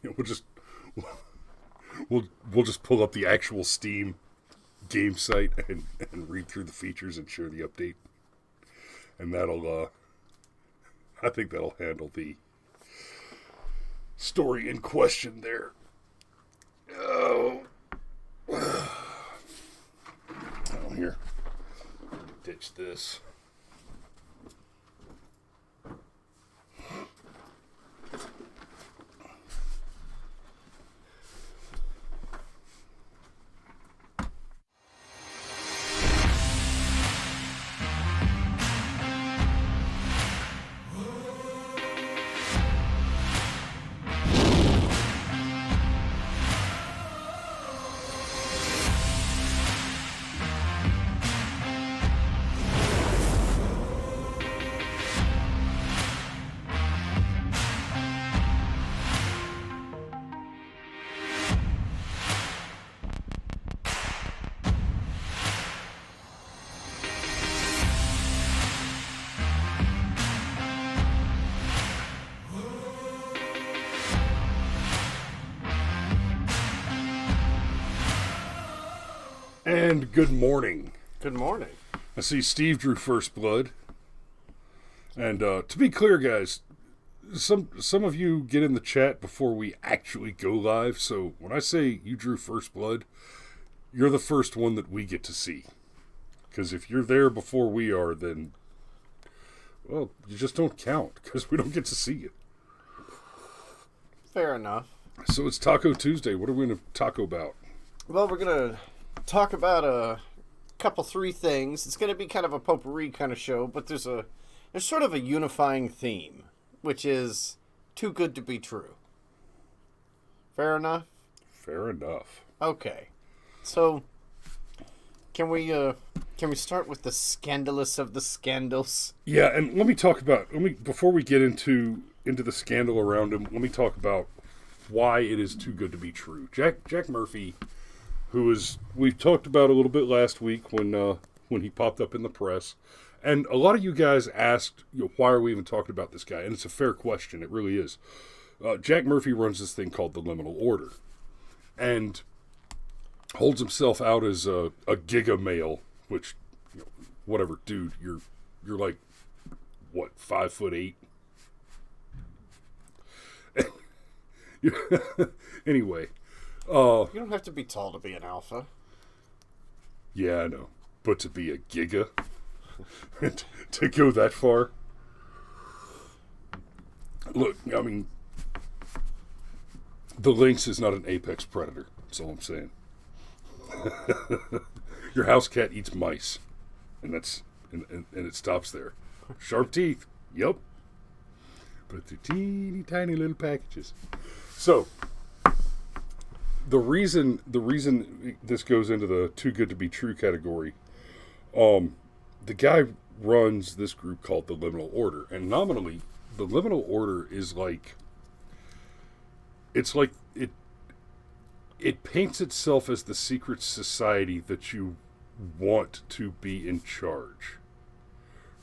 we'll just we'll just pull up the actual Steam game site and read through the features and share the update, and that'll I think that'll handle the story in question there. Oh, here, ditch this. And good morning. Good morning. I see Steve drew first blood. And to be clear, guys, some of you get in the chat before we actually go live. So when I say you drew first blood, you're the first one that we get to see. Because if you're there before we are, then, well, you just don't count because we don't get to see you. Fair enough. So it's Taco Tuesday. What are we going to taco about? Well, we're going to talk about three things. It's going to be kind of a potpourri kind of show, but there's sort of a unifying theme, which is too good to be true. Fair enough? Fair enough. Okay. So, can we start with the scandalous of the scandals? Yeah, and before we get into the scandal around him, let me talk about why it is too good to be true. Jack Murphy, we've talked about a little bit last week when he popped up in the press, and a lot of you guys asked, why are we even talking about this guy? And it's a fair question. It really is. Jack Murphy runs this thing called the Liminal Order, and holds himself out as a giga male, which, whatever, dude, you're like, what, 5'8"? Anyway. You don't have to be tall to be an alpha. Yeah, I know. But to be a giga, to go that far. Look, I mean, the lynx is not an apex predator. That's all I'm saying. Your house cat eats mice, and it stops there. Sharp teeth. Yep. But they're teeny tiny little packages. So, the reason this goes into the too good to be true category, the guy runs this group called the Liminal Order, and nominally, the Liminal Order is like, it paints itself as the secret society that you want to be in charge,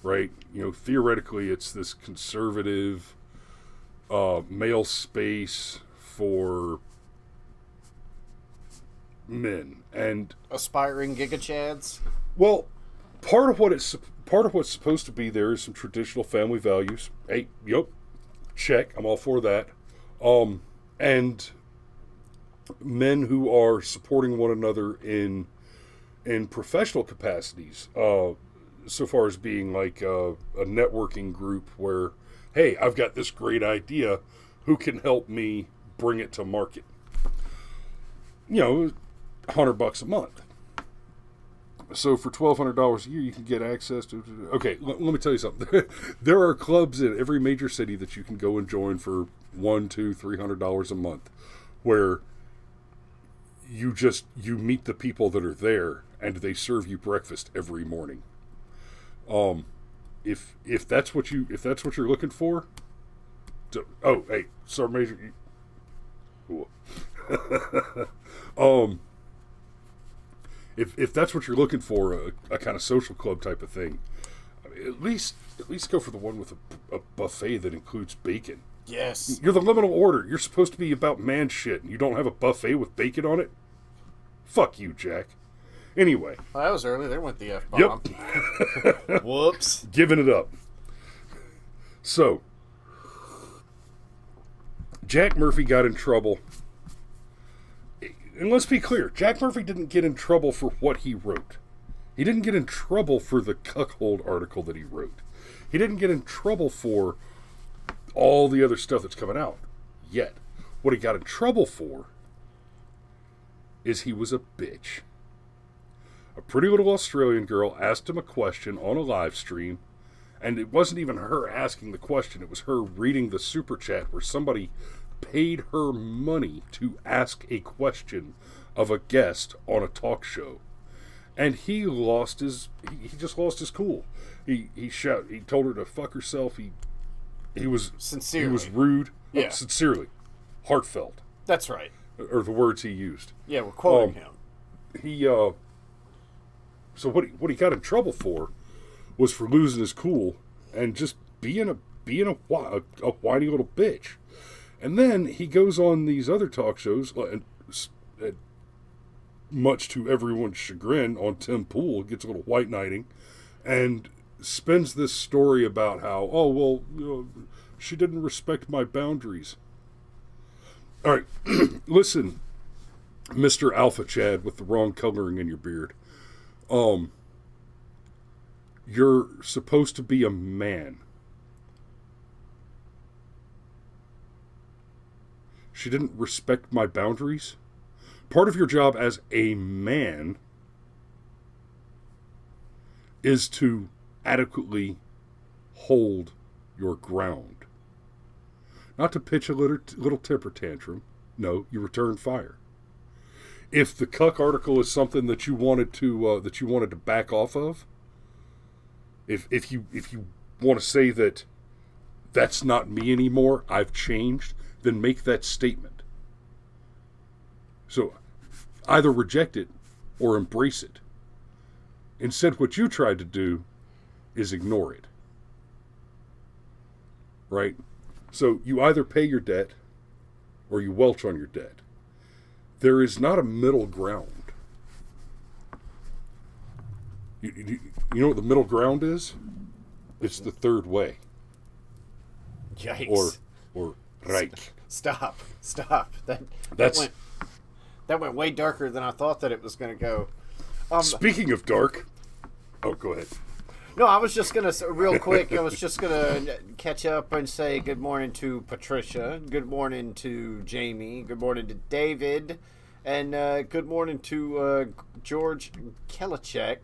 right? Theoretically, it's this conservative male space for men and aspiring gigachads. Well, part of what's supposed to be there is some traditional family values. Hey, yep, check. I'm all for that. And men who are supporting one another in professional capacities. So far as being like a networking group where, hey, I've got this great idea. Who can help me bring it to market? $100 a month. So for $1,200 a year, you can get access to. Okay, let me tell you something. There are clubs in every major city that you can go and join for $100, $200, $300 a month, where you meet the people that are there and they serve you breakfast every morning. If that's what you're looking for. Hey, Sergeant Major. Cool. If that's what you're looking for, a kind of social club type of thing, at least go for the one with a buffet that includes bacon. Yes. You're the liminal order. You're supposed to be about man shit, and you don't have a buffet with bacon on it? Fuck you, Jack. Anyway. Well, that was early. There went the F-bomb. Yep. Whoops. Giving it up. So, Jack Murphy got in trouble. And let's be clear, Jack Murphy didn't get in trouble for what he wrote. He didn't get in trouble for the cuckold article that he wrote. He didn't get in trouble for all the other stuff that's coming out yet. What he got in trouble for is he was a bitch. A pretty little Australian girl asked him a question on a live stream, and it wasn't even her asking the question, it was her reading the super chat where somebody paid her money to ask a question of a guest on a talk show. And he just lost his cool. He told her to fuck herself. He was Sincerely. He was rude. Yeah. Sincerely. Heartfelt. That's right. Or the words he used. Yeah, we're quoting him. So what he got in trouble for was for losing his cool and just being a whiny little bitch. And then he goes on these other talk shows, and much to everyone's chagrin, on Tim Pool, gets a little white knighting, and spins this story about how, she didn't respect my boundaries. All right, listen, Mr. Alpha Chad with the wrong coloring in your beard. You're supposed to be a man. She didn't respect my boundaries. Part of your job as a man is to adequately hold your ground. Not to pitch a little temper tantrum. No, you return fire. If the cuck article is something that you wanted to back off of, if you want to say that that's not me anymore, I've changed, then make that statement. So either reject it or embrace it. Instead, what you tried to do is ignore it. Right? So you either pay your debt or you welch on your debt. There is not a middle ground. You know what the middle ground is? It's the third way. Yikes. Or right. Stop. That went way darker than I thought that it was going to go. Speaking of dark, go ahead. No, I was just going to, real quick, catch up and say good morning to Patricia, good morning to Jamie, good morning to David, and good morning to George Kelichek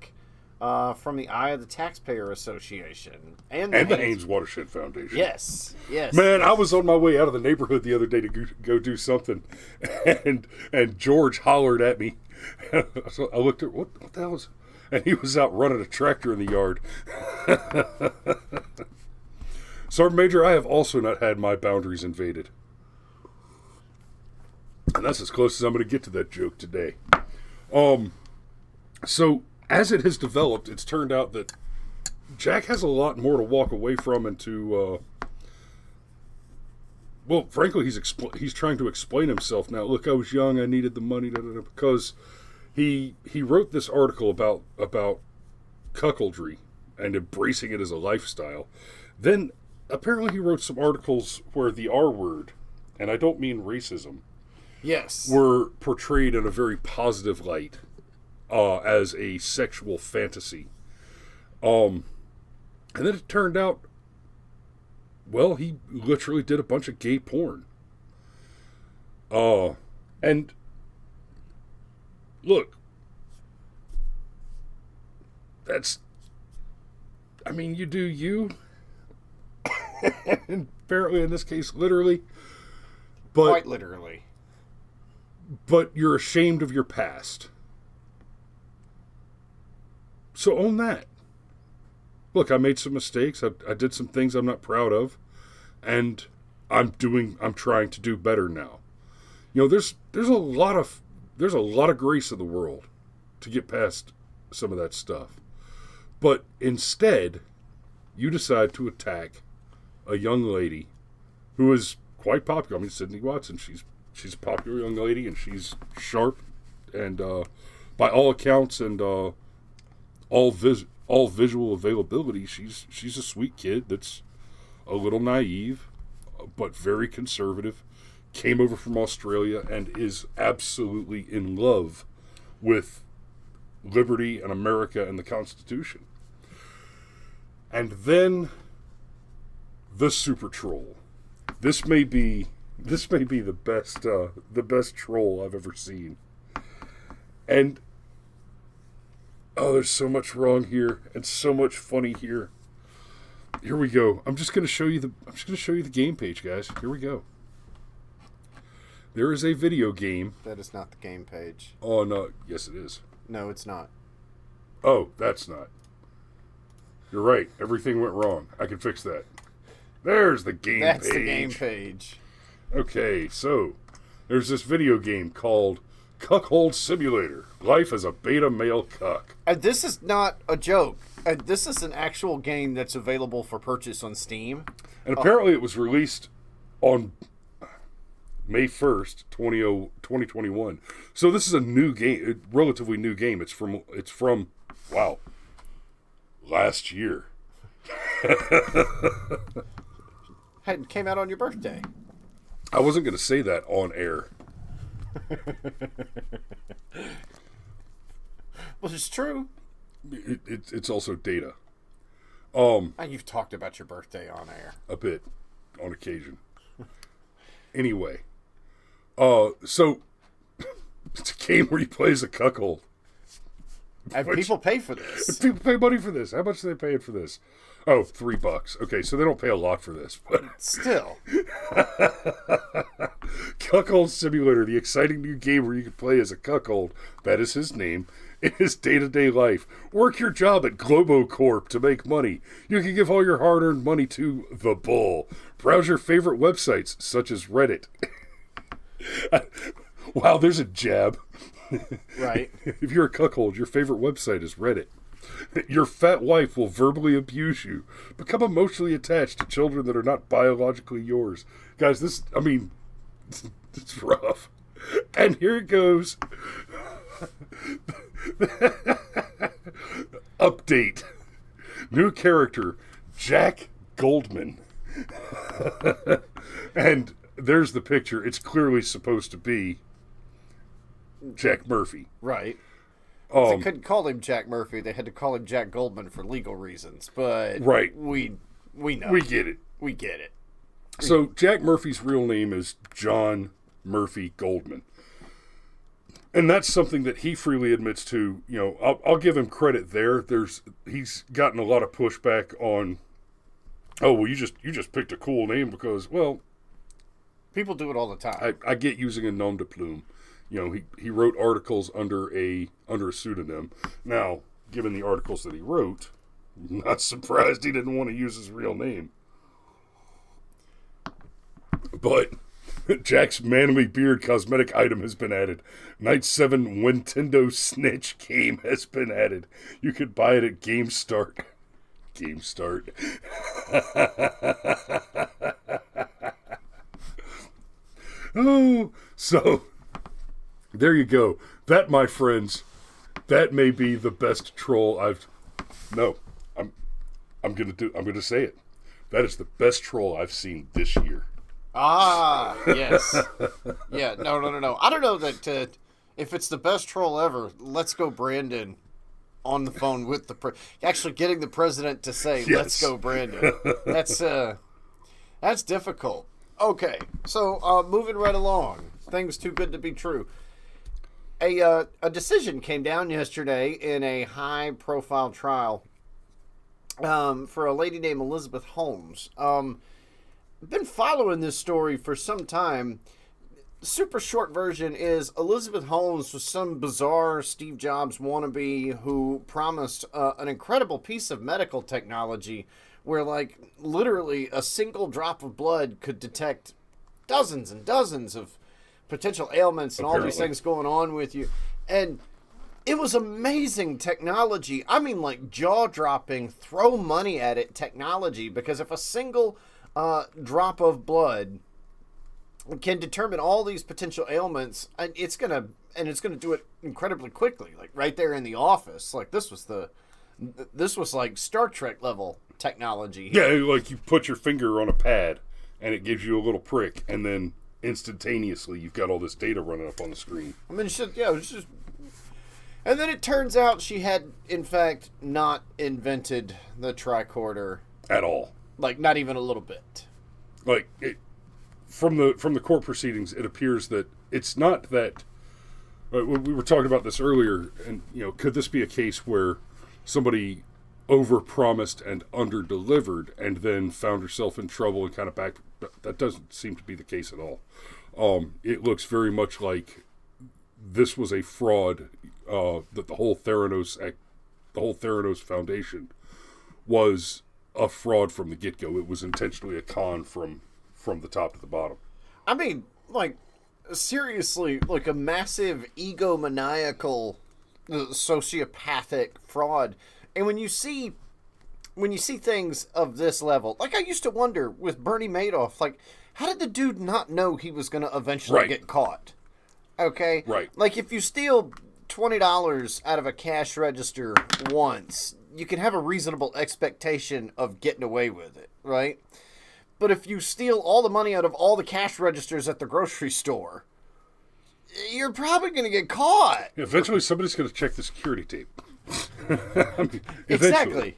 from the Eye of the Taxpayer Association. And the Haynes Watershed Foundation. Yes. Man, I was on my way out of the neighborhood the other day to go do something, and George hollered at me. So I looked at, what the hell is... And he was out running a tractor in the yard. Sergeant Major, I have also not had my boundaries invaded. And that's as close as I'm going to get to that joke today. So, as it has developed, it's turned out that Jack has a lot more to walk away from and to... well, frankly, he's trying to explain himself now. Look, I was young, I needed the money, because... He wrote this article about cuckoldry and embracing it as a lifestyle. Then, apparently he wrote some articles where the R word, and I don't mean racism, yes, were portrayed in a very positive light as a sexual fantasy. And then it turned out, well, he literally did a bunch of gay porn. And... Look, you do you. And apparently in this case, literally. But, quite literally. But you're ashamed of your past. So own that. Look, I made some mistakes. I did some things I'm not proud of. And I'm trying to do better now. There's a lot of grace in the world to get past some of that stuff. But instead, you decide to attack a young lady who is quite popular. I mean, Sydney Watson, she's a popular young lady, and she's sharp, and by all accounts and all visual availability, she's a sweet kid that's a little naive, but very conservative. Came over from Australia and is absolutely in love with liberty and America and the Constitution. And then the super troll. This may be the best troll I've ever seen. And there's so much wrong here and so much funny here. Here we go. I'm just going to show you the game page, guys. Here we go. There is a video game. That is not the game page. Oh no, yes it is. No, it's not. Oh, that's not. You're right. Everything went wrong. I can fix that. There's the game page. That's the game page. Okay, so there's this video game called Cuckold Simulator. Life as a beta male cuck. This is not a joke. This is an actual game that's available for purchase on Steam. And apparently it was released on May 1st, 2021. So this is a new game, a relatively new game. It's from wow, last year. It came out on your birthday. I wasn't going to say that on air. Well, it's true. It's also data. You've talked about your birthday on air. A bit, on occasion. Anyway, so it's a game where you play as a cuckold. And people pay for this. People pay money for this. How much are they paying for this? Oh, $3. Okay, so they don't pay a lot for this, but still. Cuckold Simulator, the exciting new game where you can play as a cuckold. That is his name. In his day-to-day life. Work your job at Globo Corp to make money. You can give all your hard-earned money to the bull. Browse your favorite websites, such as Reddit. Wow, there's a jab. Right. If you're a cuckold, your favorite website is Reddit. Your fat wife will verbally abuse you. Become emotionally attached to children that are not biologically yours. Guys, it's rough. And here it goes. Update. New character, Jack Goldman. And there's the picture. It's clearly supposed to be Jack Murphy. Right. They couldn't call him Jack Murphy. They had to call him Jack Goldman for legal reasons. But right. We know. We get it. We get it. So Jack Murphy's real name is John Murphy Goldman. And that's something that he freely admits to. You know, I'll give him credit there. He's gotten a lot of pushback on, oh, well, you just picked a cool name because, well, people do it all the time. I get using a nom de plume. You know, he wrote articles under a pseudonym. Now, given the articles that he wrote, I'm not surprised he didn't want to use his real name. But Jack's manly beard cosmetic item has been added. Night 7 Nintendo Snitch game has been added. You could buy it at GameStart. GameStart. Oh, so there you go. That, my friends, that may be the best troll I'm gonna say it. That is the best troll I've seen this year. Ah, yes. Yeah, no. I don't know that if it's the best troll ever, let's go Brandon on the phone with actually getting the president to say, yes. Let's go Brandon. That's difficult. Okay, so moving right along. Things too good to be true. A decision came down yesterday in a high-profile trial for a lady named Elizabeth Holmes. Been following this story for some time. Super short version is Elizabeth Holmes was some bizarre Steve Jobs wannabe who promised an incredible piece of medical technology where, like, literally a single drop of blood could detect dozens and dozens of potential ailments and all these things going on with you. And it was amazing technology. I mean, like, jaw-dropping, throw money at it technology, because if a single drop of blood can determine all these potential ailments, and it's gonna do it incredibly quickly, like right there in the office. Like this was like Star Trek level technology. Yeah, like you put your finger on a pad and it gives you a little prick, and then instantaneously you've got all this data running up on the screen. I mean, it's just. And then it turns out she had, in fact, not invented the tricorder At all. like not even a little bit. Like from the court proceedings, it appears that it's not that. We were talking about this earlier, and could this be a case where somebody overpromised and underdelivered, and then found herself in trouble and kind of back? That doesn't seem to be the case at all. It looks very much like this was a fraud. That the whole Theranos Foundation was a fraud from the get-go. It was intentionally a con from the top to the bottom. I mean, like, seriously, like a massive egomaniacal, sociopathic fraud. And when you see things of this level, like I used to wonder with Bernie Madoff, like, how did the dude not know he was going to eventually get caught? Okay? Right. Like, if you steal $20 out of a cash register once, you can have a reasonable expectation of getting away with it, right? But if you steal all the money out of all the cash registers at the grocery store, you're probably going to get caught. Eventually, somebody's going to check the security tape. Exactly.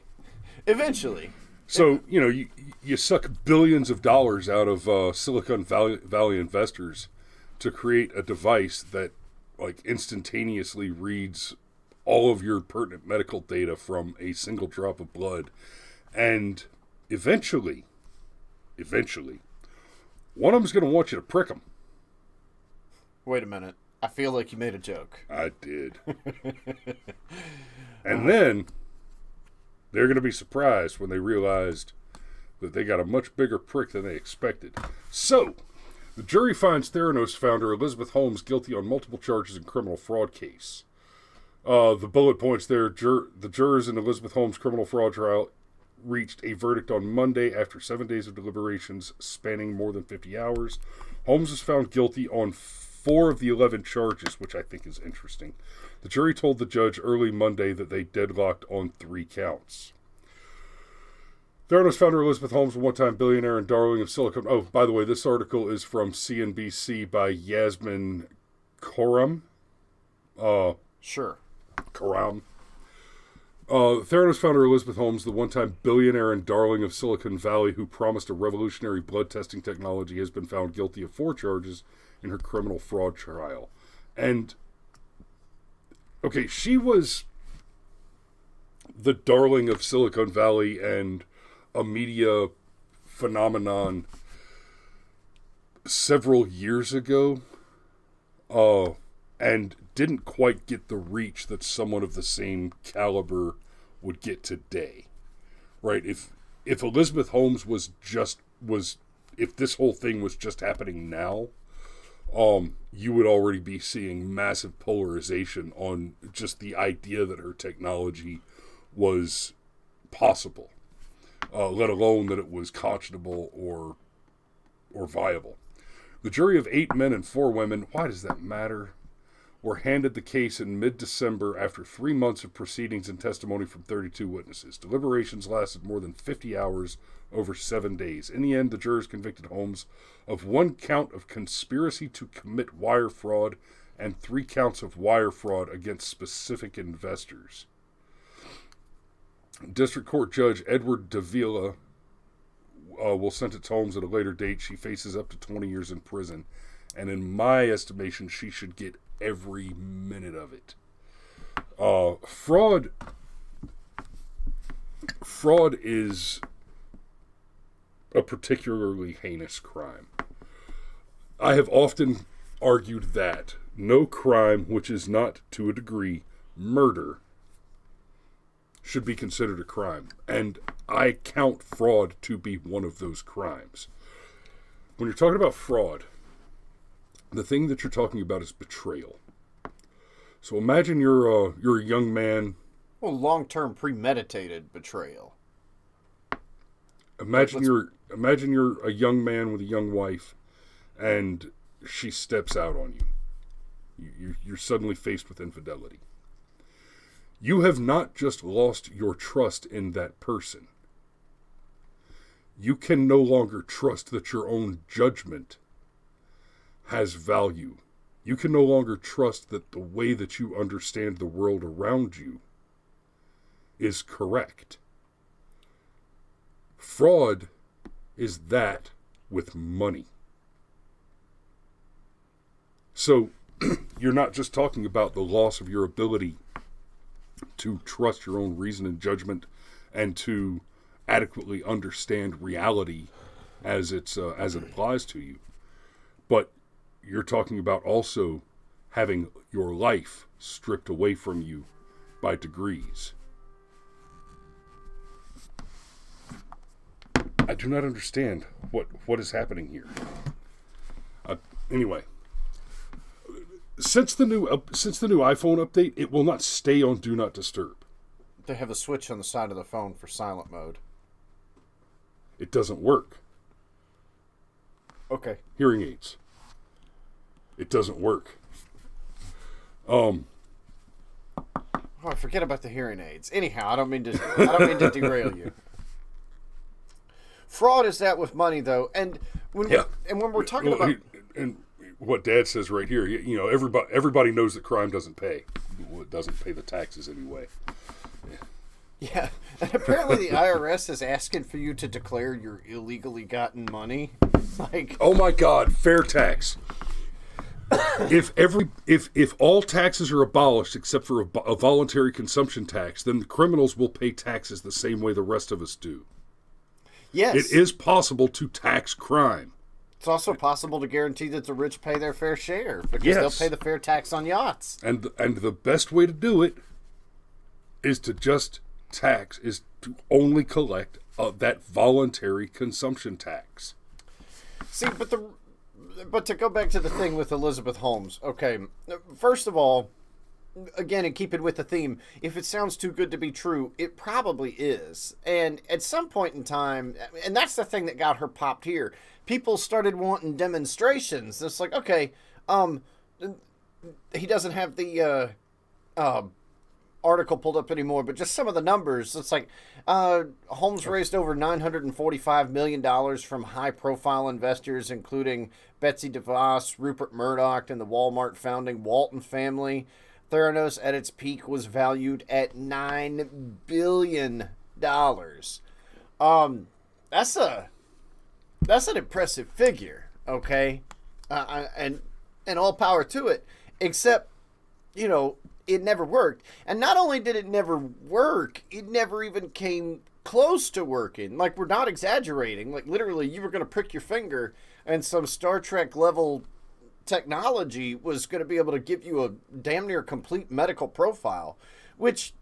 Eventually. So, you suck billions of dollars out of Silicon Valley investors to create a device that like instantaneously reads all of your pertinent medical data from a single drop of blood, and eventually one of them's going to want you to prick them. Wait a minute, I feel like you made a joke. I did. And then they're going to be surprised when they realized that they got a much bigger prick than they expected. So the jury finds Theranos founder Elizabeth Holmes guilty on multiple charges in criminal fraud case. The bullet points there, the jurors in Elizabeth Holmes' criminal fraud trial reached a verdict on Monday after 7 days of deliberations spanning more than 50 hours. Holmes was found guilty on 4 of the 11 charges, which I think is interesting. The jury told the judge early Monday that they deadlocked on 3 counts. Theranos founder Elizabeth Holmes, a one-time billionaire and darling of Silicon... Oh, by the way, this article is from CNBC by Yasmin Khorram. Sure. Khorram. Theranos founder Elizabeth Holmes, the one-time billionaire and darling of Silicon Valley who promised a revolutionary blood testing technology, has been found guilty of 4 charges in her criminal fraud trial. And, okay, she was the darling of Silicon Valley and a media phenomenon several years ago, and didn't quite get the reach that someone of the same caliber would get today, right? If Elizabeth Holmes if this whole thing was just happening now, you would already be seeing massive polarization on just the idea that her technology was possible, let alone that it was conscionable or viable. The jury of 8 men and 4 women, why does that matter, were handed the case in mid-December after 3 months of proceedings and testimony from 32 witnesses. Deliberations lasted more than 50 hours over 7 days. In the end, the jurors convicted Holmes of 1 count of conspiracy to commit wire fraud and 3 counts of wire fraud against specific investors. District Court Judge Edward Davila will sentence Holmes at a later date. She faces up to 20 years in prison, and in my estimation, she should get every minute of it. Fraud is a particularly heinous crime. I have often argued that no crime which is not, to a degree, murder should be considered a crime. And I count fraud to be one of those crimes. When you're talking about fraud, the thing that you're talking about is betrayal. So imagine you're a young man. Well, long-term premeditated betrayal. Imagine you're a young man with a young wife, and she steps out on you. You're suddenly faced with infidelity. You have not just lost your trust in that person. You can no longer trust that your own judgment has value. You can no longer trust that the way that you understand the world around you is correct. Fraud is that with money. So you're not just talking about the loss of your ability to trust your own reason and judgment and to adequately understand reality as it applies to you, but you're talking about also having your life stripped away from you by degrees. I do not understand what is happening here. Anyway, since the new iPhone update, it will not stay on Do Not Disturb. They have a switch on the side of the phone for silent mode. It doesn't work. Okay. Hearing aids. It doesn't work. Oh, forget about the hearing aids. Anyhow, I don't mean to derail you. Fraud is that with money, though, and when we're talking about and what Dad says right here, everybody knows that crime doesn't pay. Well, it doesn't pay the taxes anyway. Yeah, and apparently the IRS is asking for you to declare your illegally gotten money. Like, oh my God, fair tax. If all taxes are abolished except for a voluntary consumption tax, then the criminals will pay taxes the same way the rest of us do. yes, It is possible to tax crime. It's also possible to guarantee that the rich pay their fair share because Yes. they'll pay the fair tax on yachts. And the best way to do it is to only collect that voluntary consumption tax. See, but to go back to the thing with Elizabeth Holmes, okay, first of all, again, and keep it with the theme, if it sounds too good to be true, it probably is. And at some point in time, and that's the thing that got her popped here, people started wanting demonstrations. It's like, okay, he doesn't have the article pulled up anymore, but just some of the numbers. It's like Holmes raised over $945 million from high-profile investors, including Betsy DeVos, Rupert Murdoch, and the Walmart founding Walton family. Theranos at its peak was valued at $9 billion. That's an impressive figure, okay? And all power to it, except, it never worked. And not only did it never work, it never even came close to working. Like, we're not exaggerating. Like, literally, you were going to prick your finger and some Star Trek level technology was going to be able to give you a damn near complete medical profile, which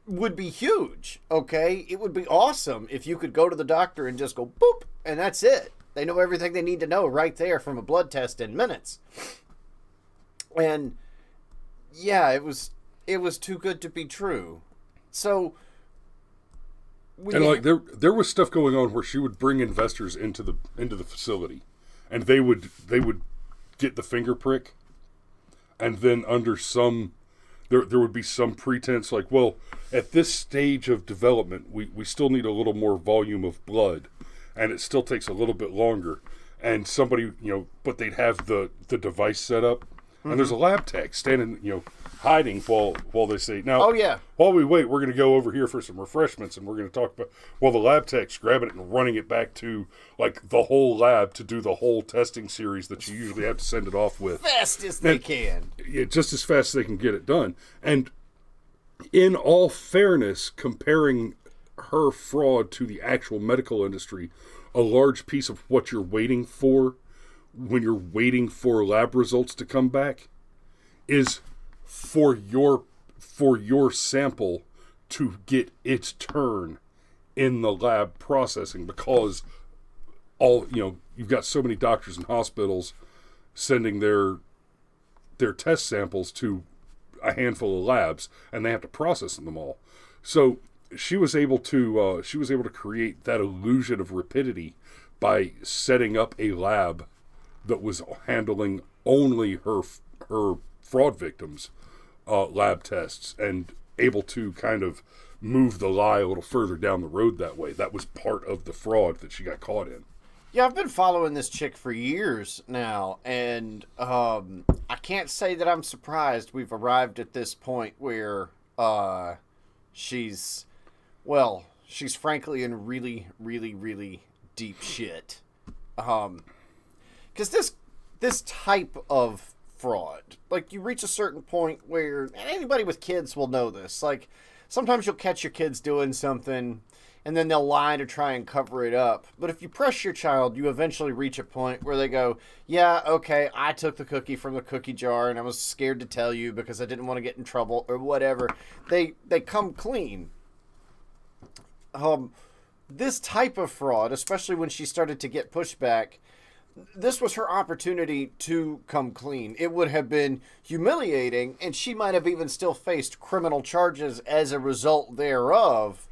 would be huge, okay? It would be awesome if you could go to the doctor and just go boop, and that's it. They know everything they need to know right there from a blood test in minutes. And yeah, it was too good to be true. So, there was stuff going on where she would bring investors into the facility, and they would get the finger prick, and then under some there would be some pretense like, well, at this stage of development, we still need a little more volume of blood, and it still takes a little bit longer, and somebody but they'd have the device set up. Mm-hmm. And there's a lab tech standing, hiding while they say, now, oh, yeah. While we wait, we're going to go over here for some refreshments, and we're going to talk about, while the lab tech's grabbing it and running it back to, like, the whole lab to do the whole testing series that you usually have to send it off with. Fast as they can. Yeah, just as fast as they can get it done. And in all fairness, comparing her fraud to the actual medical industry, a large piece of what you're waiting for when you're waiting for lab results to come back is for your sample to get its turn in the lab processing, because you've got so many doctors and hospitals sending their test samples to a handful of labs, and they have to process them all. So she was able to create that illusion of rapidity by setting up a lab that was handling only her fraud victims' lab tests and able to kind of move the lie a little further down the road that way. That was part of the fraud that she got caught in. Yeah, I've been following this chick for years now, and I can't say that I'm surprised we've arrived at this point where she's frankly in really, really, really deep shit. Because this type of fraud, like, you reach a certain point where, and anybody with kids will know this, like, sometimes you'll catch your kids doing something and then they'll lie to try and cover it up. But if you press your child, you eventually reach a point where they go, yeah, okay, I took the cookie from the cookie jar and I was scared to tell you because I didn't want to get in trouble or whatever. They come clean. This type of fraud, especially when she started to get pushback, this was her opportunity to come clean. It would have been humiliating, and she might have even still faced criminal charges as a result thereof.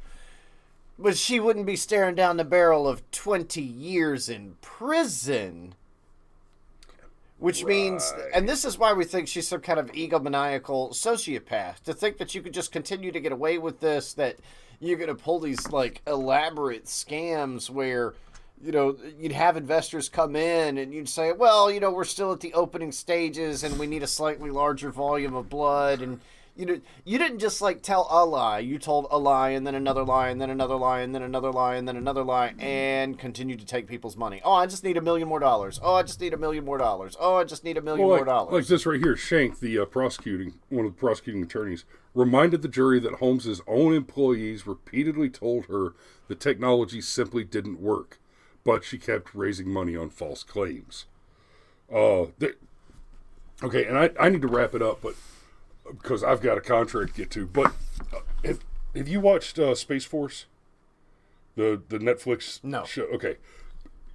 But she wouldn't be staring down the barrel of 20 years in prison. Which means, and this is why we think she's some kind of egomaniacal sociopath. To think that you could just continue to get away with this, that you're going to pull these, like, elaborate scams where, you know, you'd have investors come in and you'd say, well, you know, we're still at the opening stages and we need a slightly larger volume of blood. And, you know, you didn't just, like, tell a lie. You told a lie and then another lie and then another lie and then another lie and then another lie and continued to take people's money. Oh, I just need $1 million more. Oh, I just need $1 million more. Oh, I just need $1 million more. Like this right here, Shank, the one of the prosecuting attorneys, reminded the jury that Holmes's own employees repeatedly told her the technology simply didn't work, but she kept raising money on false claims. Okay, and I need to wrap it up, but because I've got a contract to get to. But have you watched Space Force? The Netflix show? Okay.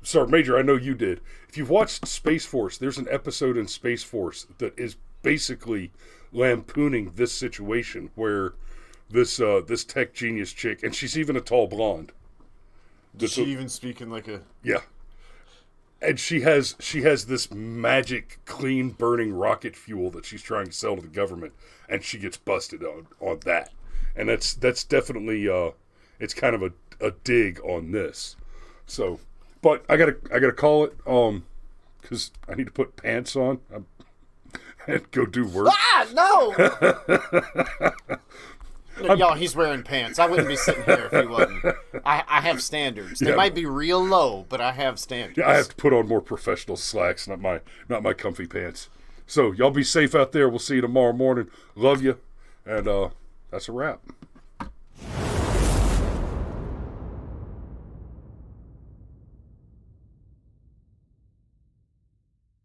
Sorry, Major, I know you did. If you've watched Space Force, there's an episode in Space Force that is basically lampooning this situation where this tech genius chick, and she's even a tall blonde. Does she even speaking like a... Yeah. And she has this magic, clean burning rocket fuel that she's trying to sell to the government, and she gets busted on that. And that's definitely it's kind of a dig on this. So, but I gotta call it because I need to put pants on and go do work. No. Y'all, he's wearing pants. I wouldn't be sitting here if he wasn't. I have standards. They might be real low, but I have standards. Yeah, I have to put on more professional slacks, not my comfy pants. So y'all be safe out there. We'll see you tomorrow morning. Love you, and that's a wrap.